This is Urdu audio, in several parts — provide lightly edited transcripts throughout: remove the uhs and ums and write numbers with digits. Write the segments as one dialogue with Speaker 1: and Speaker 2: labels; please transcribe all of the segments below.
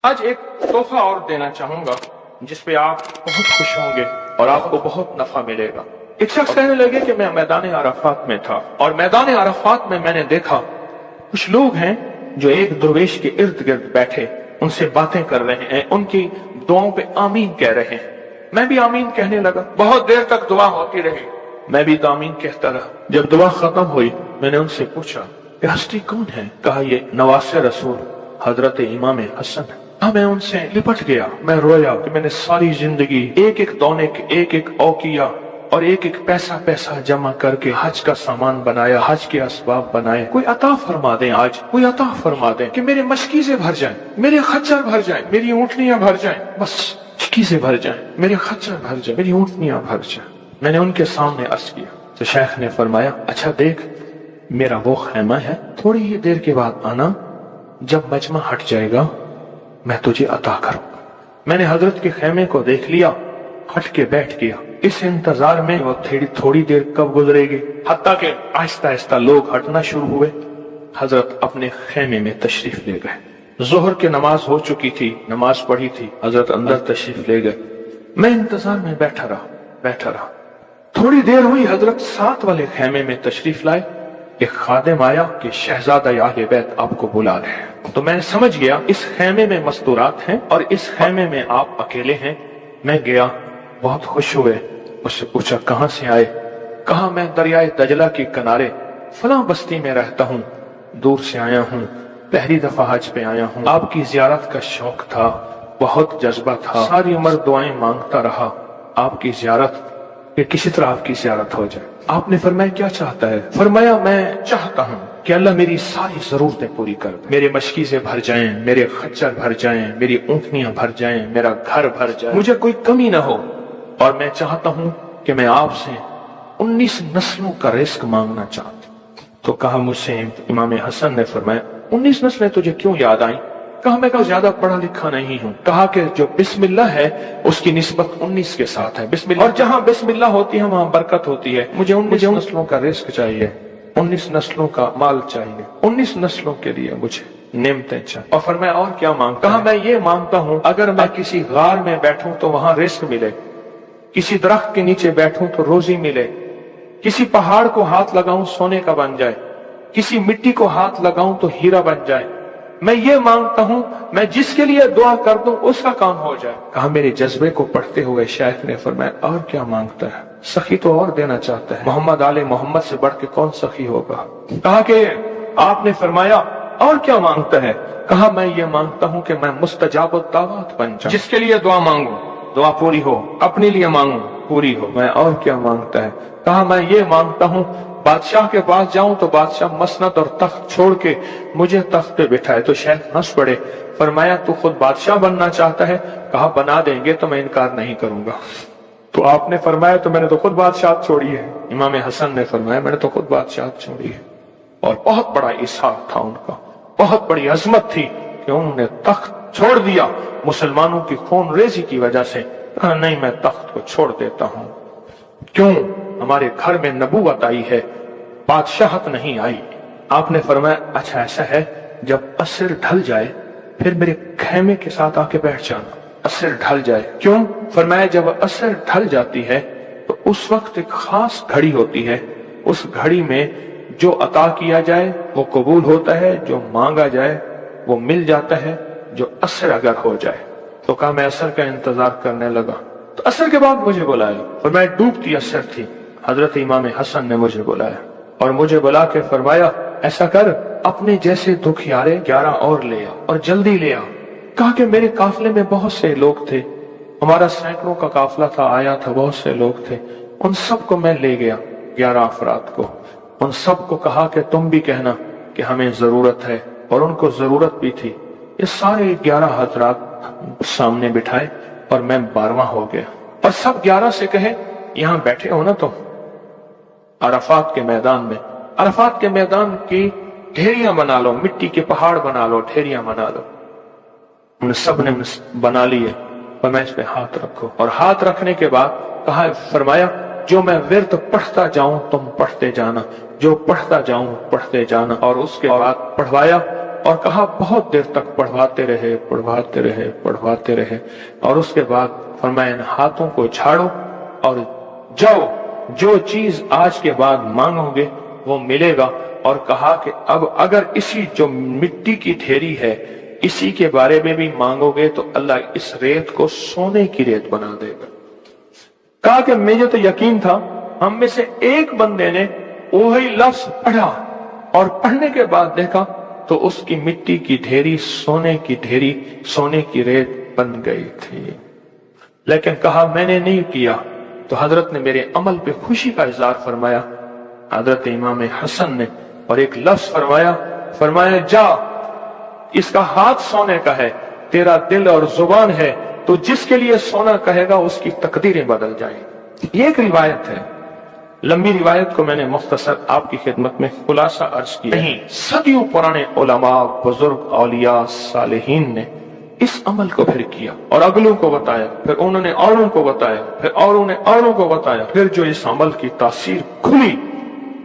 Speaker 1: آج ایک تحفہ اور دینا چاہوں گا جس پہ آپ بہت خوش ہوں گے اور آپ کو بہت نفع ملے گا۔ ایک شخص کہنے لگے کہ میں میدان عرفات میں تھا اور میدان عرفات میں نے دیکھا کچھ لوگ ہیں جو ایک درویش کے ارد گرد بیٹھے ان سے باتیں کر رہے ہیں، ان کی دعاؤں پہ آمین کہہ رہے ہیں۔ میں بھی آمین کہنے لگا، بہت دیر تک دعا ہوتی رہی، میں بھی آمین کہتا رہا۔ جب دعا ختم ہوئی میں نے ان سے پوچھا کہ ہستی کون ہے؟ کہا یہ نواز رسول حضرت امام حسن۔ میں ان سے لپٹ گیا، میں رویا کہ میں نے ساری زندگی ایک ایک دونے کے ایک ایک اوقیہ اور ایک ایک پیسہ جمع کر کے حج کا سامان بنایا، حج کے اسباب بنائے۔ کوئی عطا فرما دیں، آج کوئی عطا فرما دیں کہ میرے مشکیزیں بھر جائیں، میرے خچر بھر جائیں، میری اونٹنیاں بھر جائیں، بس مشکیزیں بھر جائیں، میرے خچر بھر جائیں، میری اونٹنیاں بھر جائیں۔ میں نے ان کے سامنے عرض کیا تو شیخ نے فرمایا اچھا دیکھ، میرا وہ خیمہ ہے، تھوڑی ہی دیر کے بعد آنا، جب مجمع ہٹ جائے گا میں تجھے عطا کروں گا۔ میں نے حضرت کے خیمے کو دیکھ لیا، ہٹ کے بیٹھ گیا، اس انتظار میں وہ تھوڑی دیر کب گزرے گی، حتیٰ کہ آہستہ آہستہ لوگ ہٹنا شروع ہوئے۔ حضرت اپنے خیمے میں تشریف لے گئے۔ ظہر کی نماز ہو چکی تھی، نماز پڑھی تھی، حضرت اندر تشریف لے گئے۔ میں انتظار میں بیٹھا رہا۔ تھوڑی دیر ہوئی، حضرت ساتھ والے خیمے میں تشریف لائے۔ ایک خادم آیا کہ شہزادہ اہل بیت آپ کو بلا رہے ہیں۔ تو میں سمجھ گیا اس خیمے میں مستورات ہیں اور اس خیمے میں آپ اکیلے ہیں۔ میں گیا، بہت خوش ہوئے، اس سے پوچھا کہاں سے آئے؟ کہا میں دریائے دجلہ کے کنارے فلاں بستی میں رہتا ہوں، دور سے آیا ہوں، پہلی دفعہ حج پہ آیا ہوں، آپ کی زیارت کا شوق تھا، بہت جذبہ تھا، ساری عمر دعائیں مانگتا رہا آپ کی زیارت، کہ کسی طرح آپ کی زیارت ہو جائے۔ آپ نے فرمایا کیا چاہتا ہے؟ فرمایا میں چاہتا ہوں کہ اللہ میری ساری ضرورتیں پوری کر دے، میرے مشکیزیں بھر جائیں، میرے خچر بھر جائیں، میری اونٹنیاں بھر جائیں، میرا گھر بھر جائے، مجھے کوئی کمی نہ ہو، اور میں چاہتا ہوں کہ میں آپ سے 19 نسلوں کا رزق مانگنا چاہتا ہوں۔ تو کہا مجھ سے امام حسن نے فرمایا 19 نسلیں تجھے کیوں یاد آئیں؟ کہا میں زیادہ پڑھا لکھا نہیں ہوں۔ کہا کہ جو بسم اللہ ہے اس کی نسبت 19 کے ساتھ ہے، بسم اللہ، اور جہاں بسم اللہ ہوتی ہے وہاں برکت ہوتی ہے۔ مجھے 19 نسلوں کا رزق چاہیے، 19 نسلوں کا مال چاہیے، 19 نسلوں کے لیے مجھے نعمتیں چاہیے۔ اور فرمایا اور کیا مانگتا؟ کہا میں یہ مانگتا ہوں اگر میں کسی غار میں بیٹھوں تو وہاں رزق ملے، کسی درخت کے نیچے بیٹھوں تو روزی ملے، کسی پہاڑ کو ہاتھ لگاؤں سونے کا بن جائے، کسی مٹی کو ہاتھ لگاؤں تو ہیرا بن جائے۔ میں یہ مانگتا ہوں میں جس کے لیے دعا کر دوں اس کا کام ہو جائے۔ کہا میرے جذبے کو پڑھتے ہوئے شیخ نے فرمایا اور کیا مانگتا ہے؟ سخی تو اور دینا چاہتا ہے، محمد آل محمد سے بڑھ کے کون سخی ہوگا؟ کہا کہ آپ نے فرمایا اور کیا مانگتا ہے؟ کہا میں یہ مانگتا ہوں کہ میں مستجاب الدعوات بن جاؤں، جس کے لیے دعا مانگوں دعا پوری ہو، اپنے لیے مانگوں پوری ہو۔ میں اور کیا مانگتا ہے؟ کہا میں یہ مانگتا ہوں بادشاہ کے پاس جاؤں تو بادشاہ مسند اور تخت چھوڑ کے مجھے تخت پہ بٹھائے۔ تو شیخ ہنس پڑے، فرمایا تو خود بادشاہ بننا چاہتا ہے؟ کہا بنا دیں گے تو میں انکار نہیں کروں گا۔ تو آپ نے فرمایا تو میں نے تو خود بادشاہت چھوڑی ہے۔ امام حسن نے فرمایا میں نے تو خود بادشاہت چھوڑی ہے۔ اور بہت بڑا اسحاق تھا ان کا، بہت بڑی عظمت تھی کہ انہوں نے تخت چھوڑ دیا مسلمانوں کی خون ریزی کی وجہ سے۔ کہا نہیں میں تخت کو چھوڑ دیتا ہوں، کیوں؟ ہمارے گھر میں نبوت آئی ہے، بادشاہت نہیں آئی۔ آپ نے فرمایا اچھا ایسا ہے، جب عصر ڈھل جائے پھر میرے خیمے کے ساتھ آ کے بیٹھ جانا۔ عصر ڈھل جائے کیوں؟ فرمایا جب عصر ڈھل جاتی ہے تو اس وقت ایک خاص گھڑی ہوتی ہے، اس گھڑی میں جو عطا کیا جائے وہ قبول ہوتا ہے، جو مانگا جائے وہ مل جاتا ہے، جو عصر اگر ہو جائے۔ تو کہا میں عصر کا انتظار کرنے لگا، تو عصر کے بعد مجھے بلایا، اور میں ڈوبتی عصر تھی، حضرت امام حسن نے مجھے بلایا اور مجھے بلا کے فرمایا ایسا کر اپنے جیسے دکھیارے 11 اور لے آ اور جلدی لے آ۔ کہا کہ میرے قافلے میں بہت سے لوگ تھے، ہمارا سینکڑوں کا قافلہ تھا، آیا تھا، بہت سے لوگ تھے، ان سب کو میں لے گیا، 11 افراد کو، ان سب کو کہا کہ تم بھی کہنا کہ ہمیں ضرورت ہے، اور ان کو ضرورت بھی تھی۔ یہ سارے 11 حضرات سامنے بٹھائے اور میں 12واں ہو گیا، اور سب 11 سے کہے یہاں بیٹھے ہو نا تم عرفات کے میدان میں، عرفات کے میدان کی ڈھیریاں بنا لو، مٹی کے پہاڑ بنا لو، ڈھیریاں بنا لو۔ ان سب نے بنا لیے، اور میں اس پہ ہاتھ رکھو، اور ہاتھ رکھنے کے بعد کہا فرمایا جو میں ورد پڑھتا جاؤں تم پڑھتے جانا، جو پڑھتا جاؤں پڑھتے جانا، اور اس کے بعد پڑھوایا اور کہا بہت دیر تک پڑھواتے رہے پڑھواتے رہے پڑھواتے رہے، اور اس کے بعد فرمایا ان ہاتھوں کو جھاڑو اور جاؤ، جو چیز آج کے بعد مانگو گے وہ ملے گا۔ اور کہا کہ اب اگر اسی جو مٹی کی ڈھیری ہے اسی کے بارے میں بھی مانگو گے تو اللہ اس ریت کو سونے کی ریت بنا دے گا۔ کہا کہ مجھے تو یقین تھا، ہم میں سے ایک بندے نے وہی لفظ پڑھا اور پڑھنے کے بعد دیکھا تو اس کی مٹی کی ڈھیری سونے کی ڈھیری، سونے کی ریت بن گئی تھی۔ لیکن کہا میں نے نہیں کیا، تو حضرت نے میرے عمل پہ خوشی کا اظہار فرمایا، حضرت امام حسن نے، اور ایک لفظ فرمایا جا، اس کا ہاتھ سونے کا ہے، تیرا دل اور زبان ہے، تو جس کے لیے سونا کہے گا اس کی تقدیریں بدل جائیں۔ یہ ایک روایت ہے، لمبی روایت کو میں نے مختصر آپ کی خدمت میں خلاصہ عرض کیا۔ نہیں، صدیوں پرانے علماء، بزرگ، اولیاء، صالحین نے اس عمل کو پھر کیا اور اگلوں کو بتایا، پھر انہوں نے اوروں کو بتایا، پھر اوروں نے اوروں کو بتایا، پھر جو اس عمل کی تاثیر کھلی،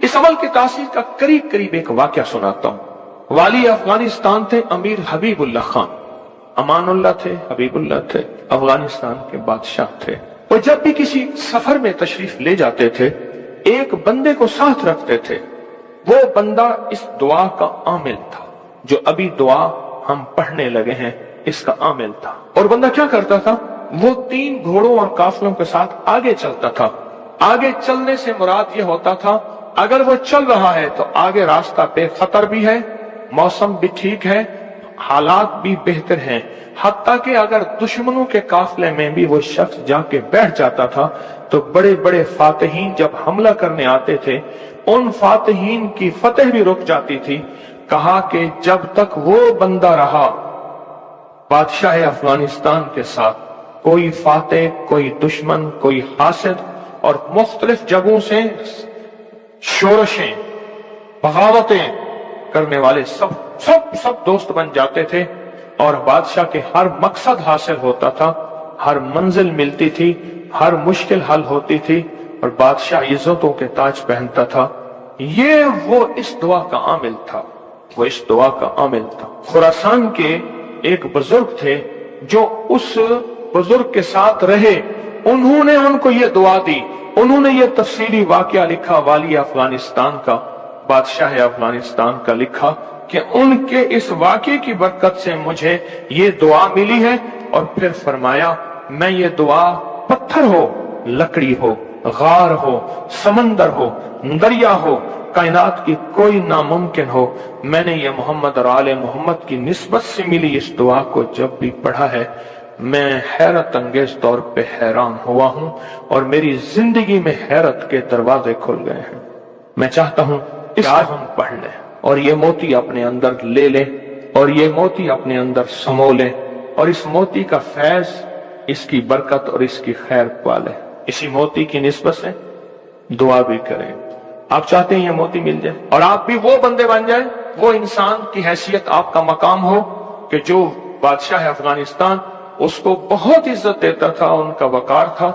Speaker 1: اس عمل کی تاثیر کا قریب قریب ایک واقعہ سناتا ہوں۔ والی افغانستان تھے امیر حبیب اللہ خان، امان اللہ تھے، حبیب اللہ تھے، افغانستان کے بادشاہ تھے۔ وہ جب بھی کسی سفر میں تشریف لے جاتے تھے ایک بندے کو ساتھ رکھتے تھے، وہ بندہ اس دعا کا عامل تھا، جو ابھی دعا ہم پڑھنے لگے ہیں اس کا عامل تھا۔ اور بندہ کیا کرتا تھا، وہ 3 گھوڑوں اور قافلوں کے ساتھ آگے چلتا تھا۔ آگے چلنے سے مراد یہ ہوتا تھا اگر وہ چل رہا ہے تو آگے راستہ بے خطر بھی ہے، موسم بھی ٹھیک ہے، حالات بھی بہتر ہیں، حتیٰ کہ اگر دشمنوں کے قافلے میں بھی وہ شخص جا کے بیٹھ جاتا تھا تو بڑے بڑے فاتحین جب حملہ کرنے آتے تھے ان فاتحین کی فتح بھی رک جاتی تھی۔ کہا کہ جب تک وہ بندہ رہا بادشاہ افغانستان کے ساتھ، کوئی فاتح، کوئی دشمن، کوئی حاسد اور مختلف جگہوں سے شورشیں، بغاوتیں کرنے والے سب دوست بن جاتے تھے، اور بادشاہ کے ہر مقصد حاصل ہوتا تھا، ہر منزل ملتی تھی، ہر مشکل حل ہوتی تھی، اور بادشاہ عزتوں کے تاج پہنتا تھا۔ یہ وہ اس دعا کا عامل تھا، وہ اس دعا کا عامل تھا۔ خراسان کے ایک بزرگ تھے جو اس بزرگ کے ساتھ رہے، انہوں نے ان کو یہ دعا دی، انہوں نے یہ تفصیلی واقعہ لکھا، والی افغانستان کا، بادشاہ افغانستان کا لکھا کہ ان کے اس واقعے کی برکت سے مجھے یہ دعا ملی ہے۔ اور پھر فرمایا میں یہ دعا پتھر ہو، لکڑی ہو، غار ہو، سمندر ہو، دریا ہو، کائنات کی کوئی ناممکن ہو، میں نے یہ محمد اور آل محمد کی نسبت سے ملی اس دعا کو جب بھی پڑھا ہے میں حیرت انگیز طور پہ حیران ہوا ہوں، اور میری زندگی میں حیرت کے دروازے کھل گئے ہیں۔ میں چاہتا ہوں اس آج ہم پڑھ لیں اور یہ موتی اپنے اندر لے لیں اور یہ موتی اپنے اندر سمو لیں، اور اس موتی کا فیض، اس کی برکت اور اس کی خیر پا لیں۔ اسی موتی کی نسبت سے دعا بھی کریں۔ آپ چاہتے ہیں یہ موتی مل جائے اور آپ بھی وہ بندے بن جائیں، وہ انسان کی حیثیت آپ کا مقام ہو کہ جو بادشاہ افغانستان اس کو بہت عزت دیتا تھا، ان کا وقار تھا،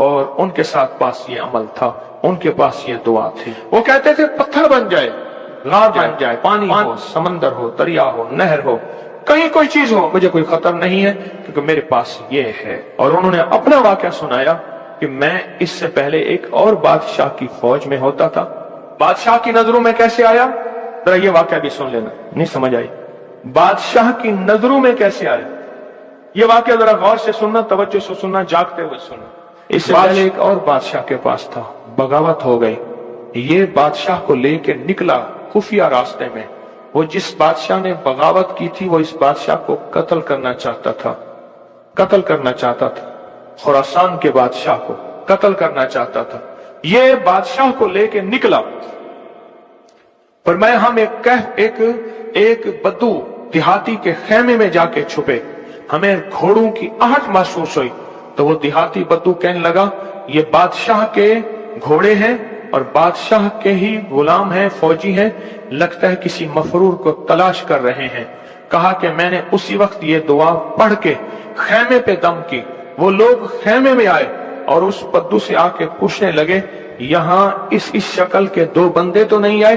Speaker 1: اور ان کے ساتھ پاس یہ عمل تھا، ان کے پاس یہ دعا تھی۔ وہ کہتے تھے پتھر بن جائے، غار بن جائے، پانی ہو، سمندر ہو، دریا ہو، نہر ہو، کہیں کوئی چیز ہو، مجھے کوئی خطر نہیں ہے کیونکہ میرے پاس یہ ہے۔ اور انہوں نے اپنا واقعہ سنایا کہ میں اس سے پہلے ایک اور بادشاہ کی فوج میں ہوتا تھا، بادشاہ کی نظروں میں کیسے آیا، ذرا یہ واقعہ بھی سن لینا، نہیں سمجھ آئی، بادشاہ کی نظروں میں کیسے آیا، یہ واقعہ ذرا غور سے سننا، توجہ سے سننا، جاگتے ہوئے سننا۔ اس سے پہلے ایک اور بادشاہ کے پاس تھا، بغاوت ہو گئی، یہ بادشاہ کو لے کے نکلا خفیہ راستے میں، وہ جس بادشاہ نے بغاوت کی تھی وہ اس بادشاہ کو قتل کرنا چاہتا تھا، قتل کرنا چاہتا تھا، خراسان کے بادشاہ کو قتل کرنا چاہتا تھا۔ یہ بادشاہ کو لے کے نکلا، فرمایا ہم ایک بدو دیہاتی کے خیمے میں جا کے چھپے، ہمیں گھوڑوں کی آہٹ محسوس ہوئی، تو وہ دیہاتی بدو کہنے لگا یہ بادشاہ کے گھوڑے ہیں اور بادشاہ کے ہی غلام ہیں، فوجی ہیں، لگتا ہے کسی مفرور کو تلاش کر رہے ہیں۔ کہا کہ میں نے اسی وقت یہ دعا پڑھ کے خیمے پہ دم کی، وہ لوگ خیمے میں آئے اور اس بدو سے آ کے پوچھنے لگے یہاں اس شکل کے 2 بندے تو نہیں آئے؟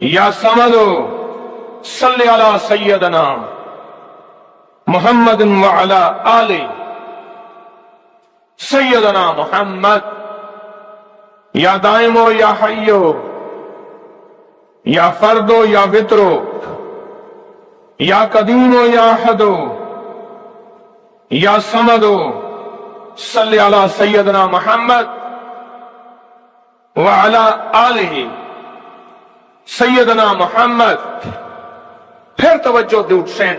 Speaker 1: یا سمدو صلی علی سیدنا محمد وعلی آل سیدنا محمد. یا دائمو یا حیو یا فردو یا وطرو یا قدیمو یا احدو یا سمدو صلی علی سیدنا محمد وعلی آلہ سیدنا محمد. پھر توجہ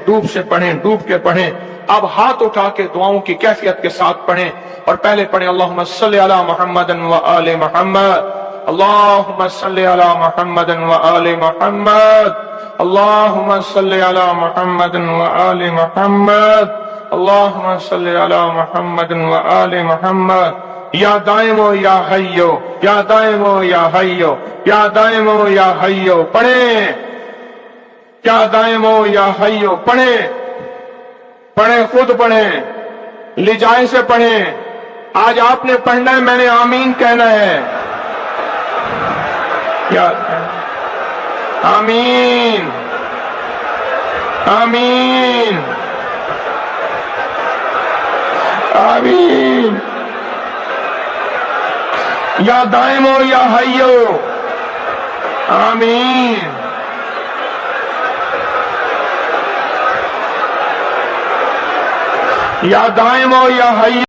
Speaker 1: ڈوب سے پڑھیں، ڈوب کے پڑھیں. اب ہاتھ اٹھا کے دعاؤں کی کیفیت کے ساتھ پڑھیں، اور پہلے پڑھیں اللہم صلی علی محمد وآل محمد، اللہم صلی علی محمد وآل محمد، اللہم صلی علی محمد وآل محمد، اللہم صلی علی محمد وآل محمد. یا دائمو یا حیو یا دائمو یا حیو یا دائمو یا حیو پڑھیں. یا دائمو یا حیو پڑھیں، پڑھیں، خود پڑھیں، لجائے سے پڑھیں. آج آپ نے پڑھنا ہے، میں نے آمین کہنا ہے. یا آمین آمین آمین. یا دائمو یا حیو آمین. یا دائمو یا حیو